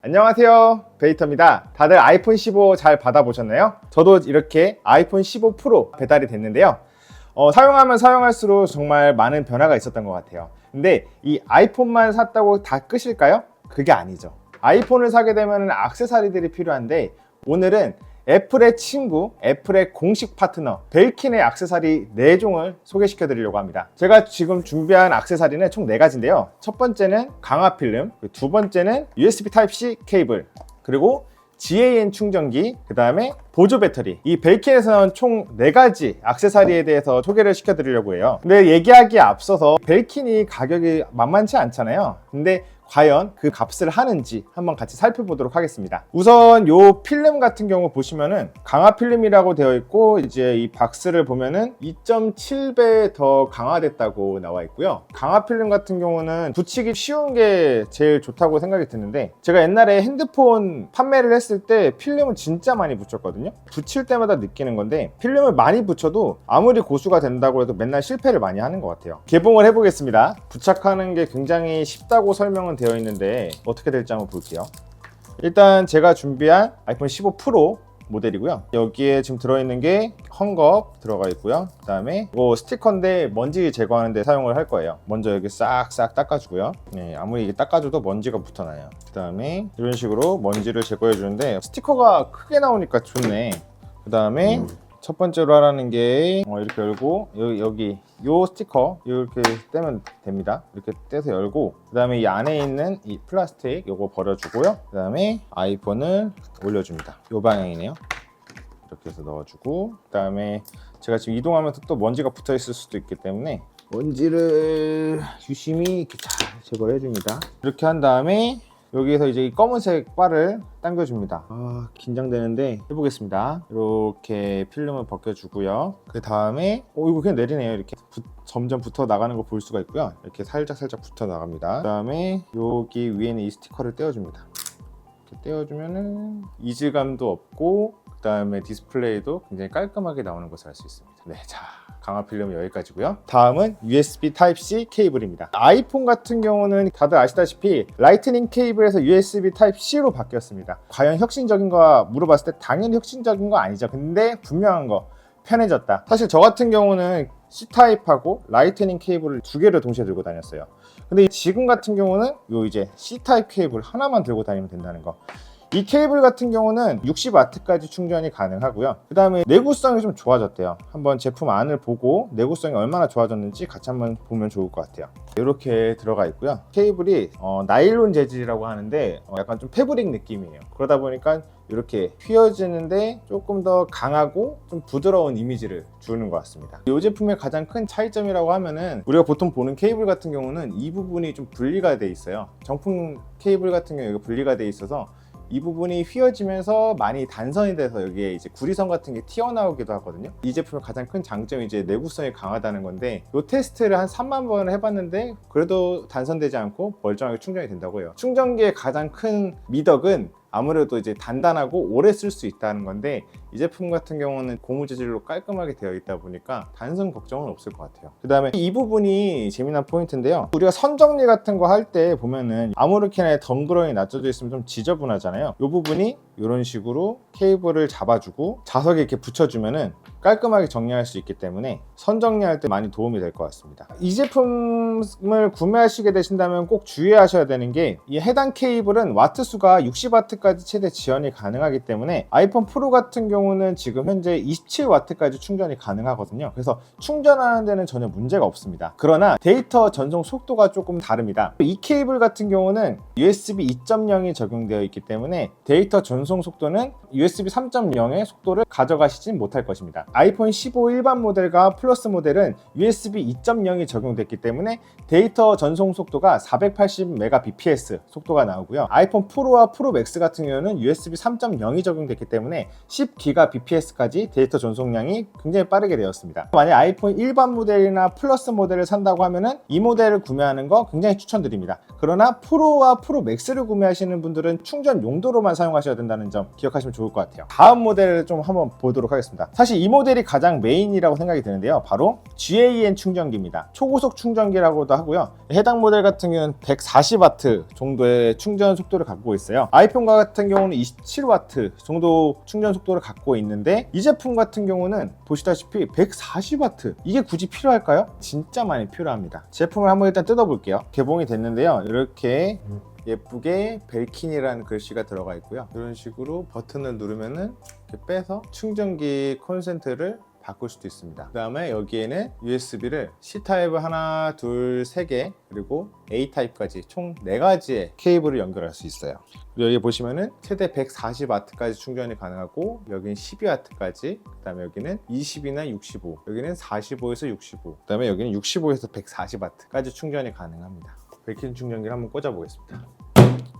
안녕하세요, 베이터입니다. 다들 아이폰 15 잘 받아보셨나요? 저도 이렇게 아이폰 15 프로 배달이 됐는데요. 사용하면 사용할수록 정말 많은 변화가 있었던 것 같아요. 근데 이 아이폰만 샀다고 다 끝일까요? 그게 아니죠. 아이폰을 사게 되면 액세서리들이 필요한데, 오늘은 애플의 친구, 애플의 공식 파트너 벨킨의 액세서리 4종을 소개시켜 드리려고 합니다. 제가 지금 준비한 액세서리는 총 4가지인데요. 첫 번째는 강화 필름, 두 번째는 USB Type-C 케이블, 그리고 GAN 충전기, 그 다음에 보조 배터리. 이 벨킨에서는 총 4가지 액세서리에 대해서 소개를 시켜드리려고 해요. 근데 얘기하기에 앞서서 벨킨이 가격이 만만치 않잖아요. 근데 과연 그 값을 하는지 한번 같이 살펴보도록 하겠습니다. 우선 요 필름 같은 경우 보시면은 강화 필름이라고 되어 있고, 이제 이 박스를 보면은 2.7배 더 강화됐다고 나와 있고요. 강화 필름 같은 경우는 붙이기 쉬운 게 제일 좋다고 생각이 드는데, 제가 옛날에 핸드폰 판매를 했을 때 필름을 진짜 많이 붙였거든요. 붙일 때마다 느끼는 건데, 필름을 많이 붙여도 아무리 고수가 된다고 해도 맨날 실패를 많이 하는 것 같아요. 개봉을 해보겠습니다. 부착하는 게 굉장히 쉽다고 설명은 되어 있는데 어떻게 될지 한번 볼게요. 일단 제가 준비한 아이폰 15 프로 모델이고요. 여기에 지금 들어있는 게 헝겊 들어가 있고요. 그 다음에 이거 스티커인데 먼지 제거하는 데 사용을 할 거예요. 먼저 여기 싹싹 닦아주고요. 네, 아무리 이게 닦아줘도 먼지가 붙어나요. 그 다음에 이런 식으로 먼지를 제거해 주는데, 스티커가 크게 나오니까 좋네. 그 다음에 첫 번째로 하라는 게 이렇게 열고, 여기 요 스티커 이렇게 떼면 됩니다. 이렇게 떼서 열고, 그 다음에 이 안에 있는 이 플라스틱 요거 버려주고요. 그 다음에 아이폰을 올려줍니다. 요 방향이네요. 이렇게 해서 넣어주고, 그 다음에 제가 지금 이동하면서 또 먼지가 붙어 있을 수도 있기 때문에 먼지를 유심히 이렇게 잘 제거를 해줍니다. 이렇게 한 다음에 여기에서 이제 이 검은색 바를 당겨줍니다. 긴장되는데 해보겠습니다. 이렇게 필름을 벗겨주고요. 그 다음에 이거 그냥 내리네요. 이렇게 점점 붙어 나가는 거 볼 수가 있고요. 이렇게 살짝 붙어 나갑니다. 그 다음에 여기 위에는 이 스티커를 떼어줍니다. 이렇게 떼어주면은 이질감도 없고, 그 다음에 디스플레이도 굉장히 깔끔하게 나오는 것을 알 수 있습니다. 네, 자, 강화 필름은 여기까지고요. 다음은 USB Type-C 케이블입니다. 아이폰 같은 경우는 다들 아시다시피 라이트닝 케이블에서 USB Type-C로 바뀌었습니다. 과연 혁신적인가 물어봤을 때 당연히 혁신적인 거 아니죠. 근데 분명한 거, 편해졌다. 사실 저 같은 경우는 C타입하고 라이트닝 케이블을 2개를 동시에 들고 다녔어요. 근데 지금 같은 경우는 이제 C타입 케이블 하나만 들고 다니면 된다는 거. 이 케이블 같은 경우는 60W까지 충전이 가능하고요. 그 다음에 내구성이 좀 좋아졌대요. 한번 제품 안을 보고 내구성이 얼마나 좋아졌는지 같이 한번 보면 좋을 것 같아요. 이렇게 들어가 있고요. 케이블이 나일론 재질이라고 하는데 약간 좀 패브릭 느낌이에요. 그러다 보니까 이렇게 휘어지는데 조금 더 강하고 좀 부드러운 이미지를 주는 것 같습니다. 이 제품의 가장 큰 차이점이라고 하면은, 우리가 보통 보는 케이블 같은 경우는 이 부분이 좀 분리가 돼 있어요. 정품 케이블 같은 경우에 분리가 돼 있어서 이 부분이 휘어지면서 많이 단선이 돼서 여기에 이제 구리선 같은 게 튀어나오기도 하거든요. 이 제품의 가장 큰 장점이 이제 내구성이 강하다는 건데, 이 테스트를 한 3만 번을 해봤는데 그래도 단선되지 않고 멀쩡하게 충전이 된다고 해요. 충전기의 가장 큰 미덕은 아무래도 이제 단단하고 오래 쓸 수 있다는 건데, 이 제품 같은 경우는 고무 재질로 깔끔하게 되어 있다 보니까 단선 걱정은 없을 것 같아요. 그 다음에 이 부분이 재미난 포인트인데요. 우리가 선 정리 같은 거 할 때 보면은 아무렇게나 덩그러니 놔둬져 있으면 좀 지저분하잖아요. 이 부분이 이런 식으로 케이블을 잡아주고 자석에 이렇게 붙여주면은 깔끔하게 정리할 수 있기 때문에 선 정리할 때 많이 도움이 될 것 같습니다. 이 제품을 구매하시게 되신다면 꼭 주의하셔야 되는 게, 이 해당 케이블은 와트 수가 60W까지 최대 지원이 가능하기 때문에 아이폰 프로 같은 경우는 지금 현재 27W까지 충전이 가능하거든요. 그래서 충전하는 데는 전혀 문제가 없습니다. 그러나 데이터 전송 속도가 조금 다릅니다. 이 케이블 같은 경우는 USB 2.0이 적용되어 있기 때문에 데이터 전송 속도는 USB 3.0의 속도를 가져가시진 못할 것입니다. 아이폰 15 일반 모델과 플러스 모델은 USB 2.0이 적용됐기 때문에 데이터 전송 속도가 480Mbps 속도가 나오고요. 아이폰 프로와 프로 맥스 같은 경우는 USB 3.0이 적용됐기 때문에 10GB 10GBps까지 데이터 전송량이 굉장히 빠르게 되었습니다. 만약 아이폰 일반 모델이나 플러스 모델을 산다고 하면은 이 모델을 구매하는 거 굉장히 추천드립니다. 그러나 프로와 프로 맥스를 구매하시는 분들은 충전 용도로만 사용하셔야 된다는 점 기억하시면 좋을 것 같아요. 다음 모델을 좀 한번 보도록 하겠습니다. 사실 이 모델이 가장 메인이라고 생각이 드는데요. 바로 GAN 충전기입니다. 초고속 충전기라고도 하고요. 해당 모델 같은 경우는 140W 정도의 충전 속도를 갖고 있어요. 아이폰 같은 경우는 27W 정도 충전 속도를 갖고 있는데 이 제품 같은 경우는 보시다시피 140W, 이게 굳이 필요할까요? 진짜 많이 필요합니다. 제품을 한번 일단 뜯어볼게요. 개봉이 됐는데요. 이렇게 예쁘게 벨킨이라는 글씨가 들어가 있고요. 이런 식으로 버튼을 누르면은 이렇게 빼서 충전기 콘센트를 바꿀 수도 있습니다. 그 다음에 여기에는 USB를 C타입을 하나, 둘, 세 개, 그리고 A타입까지 총 4가지의 케이블을 연결할 수 있어요. 그리고 여기 보시면은 최대 140W까지 충전이 가능하고, 여기는 12W까지, 그 다음에 여기는 20이나 65, 여기는 45에서 65, 그 다음에 여기는 65에서 140W까지 충전이 가능합니다. 벨킨 충전기를 한번 꽂아 보겠습니다.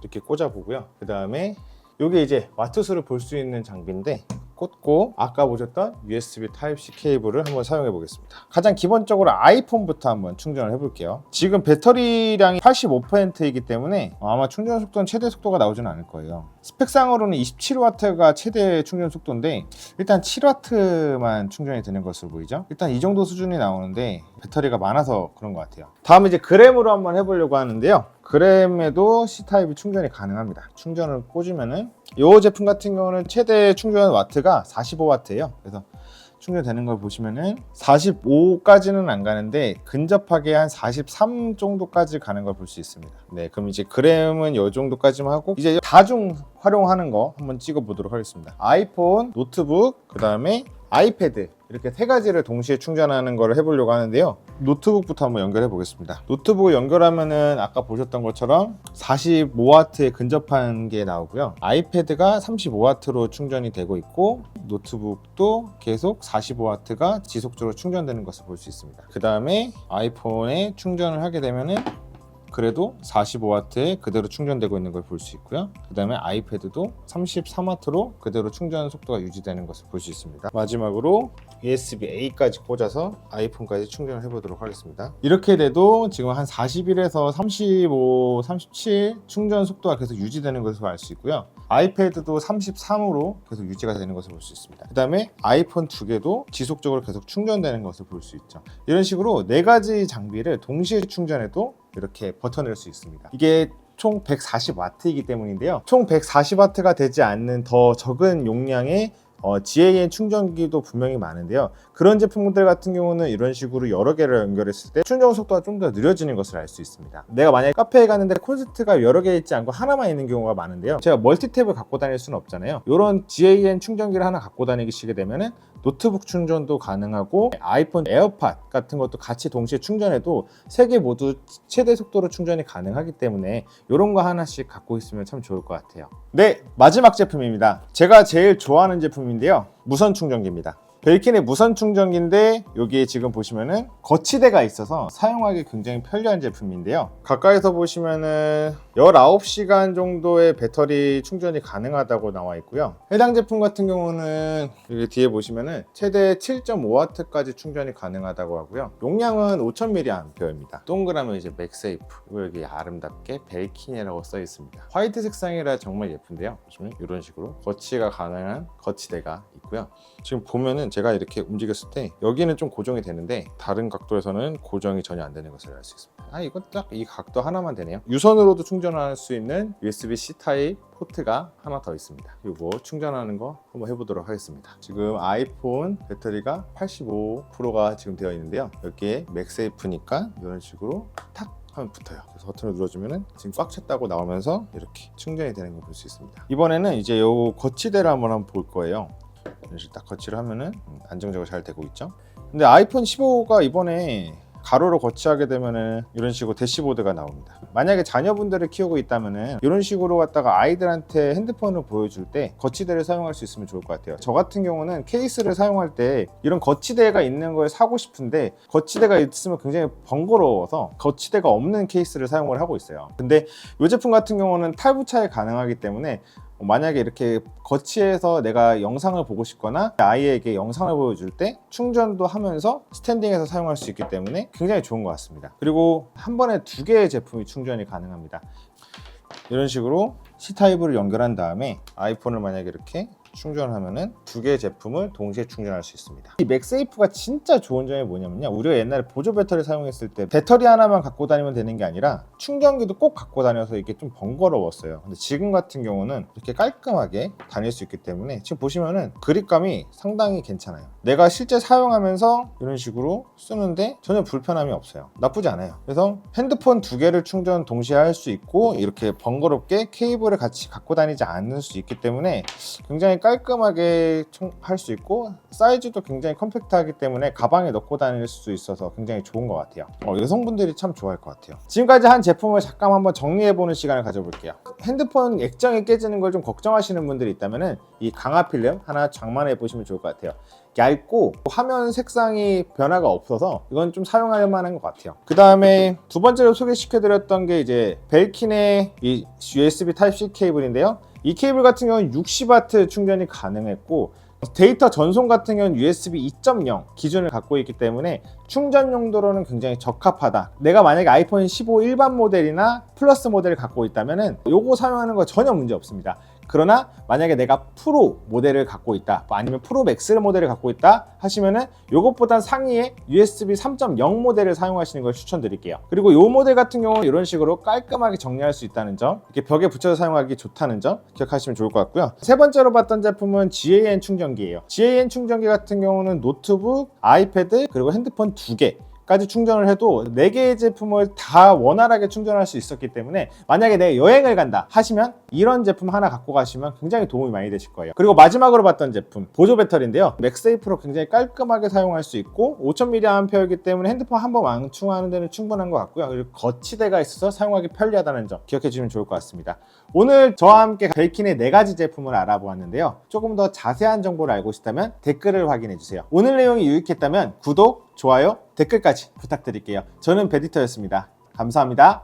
이렇게 꽂아 보고요. 그 다음에 이게 이제 와트수를 볼 수 있는 장비인데, 꽂고 아까 보셨던 USB Type-C 케이블을 한번 사용해 보겠습니다. 가장 기본적으로 아이폰부터 한번 충전을 해 볼게요. 지금 배터리량이 85%이기 때문에 아마 충전 속도는 최대 속도가 나오지는 않을 거예요. 스펙상으로는 27W가 최대 충전 속도인데 일단 7W만 충전이 되는 것으로 보이죠. 일단 이 정도 수준이 나오는데 배터리가 많아서 그런 것 같아요. 다음에 이제 그램으로 한번 해보려고 하는데요. 그램에도 C타입이 충전이 가능합니다. 충전을 꽂으면은 이 제품 같은 경우는 최대 충전 와트가 45W예요. 그래서 충전되는 걸 보시면은 45까지는 안 가는데 근접하게 한 43 정도까지 가는 걸 볼 수 있습니다. 네, 그럼 이제 그램은 이 정도까지만 하고 이제 다중 활용하는 거 한번 찍어 보도록 하겠습니다. 아이폰, 노트북, 그 다음에 아이패드, 이렇게 3가지를 동시에 충전하는 걸 해보려고 하는데요. 노트북부터 한번 연결해 보겠습니다. 노트북을 연결하면은 아까 보셨던 것처럼 45W에 근접한 게 나오고요. 아이패드가 35W로 충전이 되고 있고, 노트북도 계속 45W가 지속적으로 충전되는 것을 볼 수 있습니다. 그 다음에 아이폰에 충전을 하게 되면은 그래도 45W에 그대로 충전되고 있는 걸 볼 수 있고요. 그 다음에 아이패드도 33W로 그대로 충전 속도가 유지되는 것을 볼 수 있습니다. 마지막으로 USB-A까지 꽂아서 아이폰까지 충전을 해보도록 하겠습니다. 이렇게 돼도 지금 한 41에서 35, 37 충전 속도가 계속 유지되는 것을 알 수 있고요. 아이패드도 33으로 계속 유지가 되는 것을 볼 수 있습니다. 그 다음에 아이폰 2개도 지속적으로 계속 충전되는 것을 볼 수 있죠. 이런 식으로 4가지 장비를 동시에 충전해도 이렇게 버텨낼 수 있습니다. 이게 총 140W이기 때문인데요. 총 140W가 되지 않는 더 적은 용량의 GAN 충전기도 분명히 많은데요. 그런 제품들 같은 경우는 이런 식으로 여러 개를 연결했을 때 충전 속도가 좀 더 느려지는 것을 알 수 있습니다. 내가 만약에 카페에 갔는데 콘센트가 여러 개 있지 않고 하나만 있는 경우가 많은데요. 제가 멀티탭을 갖고 다닐 수는 없잖아요. 이런 GAN 충전기를 하나 갖고 다니시게 되면은 노트북 충전도 가능하고 아이폰 에어팟 같은 것도 같이 동시에 충전해도 3개 모두 최대 속도로 충전이 가능하기 때문에 이런 거 하나씩 갖고 있으면 참 좋을 것 같아요. 네, 마지막 제품입니다. 제가 제일 좋아하는 제품인데요. 무선 충전기입니다. 벨킨의 무선 충전기인데 여기에 지금 보시면은 거치대가 있어서 사용하기 굉장히 편리한 제품인데요. 가까이서 보시면은 19시간 정도의 배터리 충전이 가능하다고 나와 있고요. 해당 제품 같은 경우는 여기 뒤에 보시면은 최대 7.5W까지 충전이 가능하다고 하고요. 용량은 5000mAh입니다. 동그라미 이제 맥세이프, 그리고 여기 아름답게 벨킨이라고 써 있습니다. 화이트 색상이라 정말 예쁜데요. 보시면 이런 식으로 거치가 가능한 거치대가 있고요. 지금 보면은 제가 이렇게 움직였을 때 여기는 좀 고정이 되는데 다른 각도에서는 고정이 전혀 안 되는 것을 알 수 있습니다. 이건 딱 이 각도 하나만 되네요. 유선으로도 충전할 수 있는 USB-C 타입 포트가 하나 더 있습니다. 이거 충전하는 거 한번 해보도록 하겠습니다. 지금 아이폰 배터리가 85%가 지금 되어 있는데요. 여기에 맥세이프니까 이런 식으로 탁 하면 붙어요. 그래서 버튼을 눌러주면은 지금 꽉 찼다고 나오면서 이렇게 충전이 되는 걸 볼 수 있습니다. 이번에는 이제 요 거치대를 한번 볼 거예요. 이런 식으로 딱 거치를 하면은 안정적으로 잘 되고 있죠. 근데 아이폰 15가 이번에 가로로 거치하게 되면은 이런 식으로 대시보드가 나옵니다. 만약에 자녀분들을 키우고 있다면은 이런 식으로 갖다가 아이들한테 핸드폰을 보여줄 때 거치대를 사용할 수 있으면 좋을 것 같아요. 저 같은 경우는 케이스를 사용할 때 이런 거치대가 있는 걸 사고 싶은데 거치대가 있으면 굉장히 번거로워서 거치대가 없는 케이스를 사용을 하고 있어요. 근데 이 제품 같은 경우는 탈부착이 가능하기 때문에 만약에 이렇게 거치해서 내가 영상을 보고 싶거나 아이에게 영상을 보여줄 때 충전도 하면서 스탠딩에서 사용할 수 있기 때문에 굉장히 좋은 것 같습니다. 그리고 한 번에 2개의 제품이 충전이 가능합니다. 이런 식으로 C타입으로 연결한 다음에 아이폰을 만약에 이렇게 충전을 하면은 2개의 제품을 동시에 충전할 수 있습니다. 이 맥세이프가 진짜 좋은 점이 뭐냐면요, 우리가 옛날에 보조 배터리 사용했을 때 배터리 하나만 갖고 다니면 되는 게 아니라 충전기도 꼭 갖고 다녀서 이게 좀 번거로웠어요. 근데 지금 같은 경우는 이렇게 깔끔하게 다닐 수 있기 때문에 지금 보시면은 그립감이 상당히 괜찮아요. 내가 실제 사용하면서 이런 식으로 쓰는데 전혀 불편함이 없어요. 나쁘지 않아요. 그래서 핸드폰 2개를 충전 동시에 할 수 있고 이렇게 번거롭게 케이블을 같이 갖고 다니지 않을 수 있기 때문에 굉장히 깔끔하게 할 수 있고 사이즈도 굉장히 컴팩트하기 때문에 가방에 넣고 다닐 수 있어서 굉장히 좋은 것 같아요. 여성분들이 참 좋아할 것 같아요. 지금까지 한 제품을 잠깐 한번 정리해보는 시간을 가져볼게요. 핸드폰 액정이 깨지는 걸 좀 걱정하시는 분들이 있다면 이 강화 필름 하나 장만해 보시면 좋을 것 같아요. 얇고 화면 색상이 변화가 없어서 이건 좀 사용할 만한 것 같아요. 그 다음에 두 번째로 소개시켜드렸던 게 이제 벨킨의 이 USB Type-C 케이블인데요. 이 케이블 같은 경우는 60W 충전이 가능했고 데이터 전송 같은 경우는 USB 2.0 기준을 갖고 있기 때문에 충전 용도로는 굉장히 적합하다. 내가 만약에 아이폰 15 일반 모델이나 플러스 모델을 갖고 있다면 요거 사용하는 거 전혀 문제 없습니다. 그러나 만약에 내가 프로 모델을 갖고 있다, 아니면 프로 맥스 모델을 갖고 있다 하시면은 요것보다 상위의 USB 3.0 모델을 사용하시는 걸 추천드릴게요. 그리고 요 모델 같은 경우는 이런 식으로 깔끔하게 정리할 수 있다는 점, 이렇게 벽에 붙여서 사용하기 좋다는 점 기억하시면 좋을 것 같고요. 세 번째로 봤던 제품은 GAN 충전기예요. GAN 충전기 같은 경우는 노트북, 아이패드, 그리고 핸드폰 2개 까지 충전을 해도 4개의 제품을 다 원활하게 충전할 수 있었기 때문에 만약에 내가 여행을 간다 하시면 이런 제품 하나 갖고 가시면 굉장히 도움이 많이 되실 거예요. 그리고 마지막으로 봤던 제품 보조 배터리인데요, 맥세이프로 굉장히 깔끔하게 사용할 수 있고 5000mAh이기 때문에 핸드폰 한번 완충하는 데는 충분한 것 같고요. 그리고 거치대가 있어서 사용하기 편리하다는 점 기억해 주시면 좋을 것 같습니다. 오늘 저와 함께 벨킨의 4가지 제품을 알아보았는데요, 조금 더 자세한 정보를 알고 싶다면 댓글을 확인해 주세요. 오늘 내용이 유익했다면 구독, 좋아요, 댓글까지 부탁드릴게요. 저는 베디터였습니다. 감사합니다.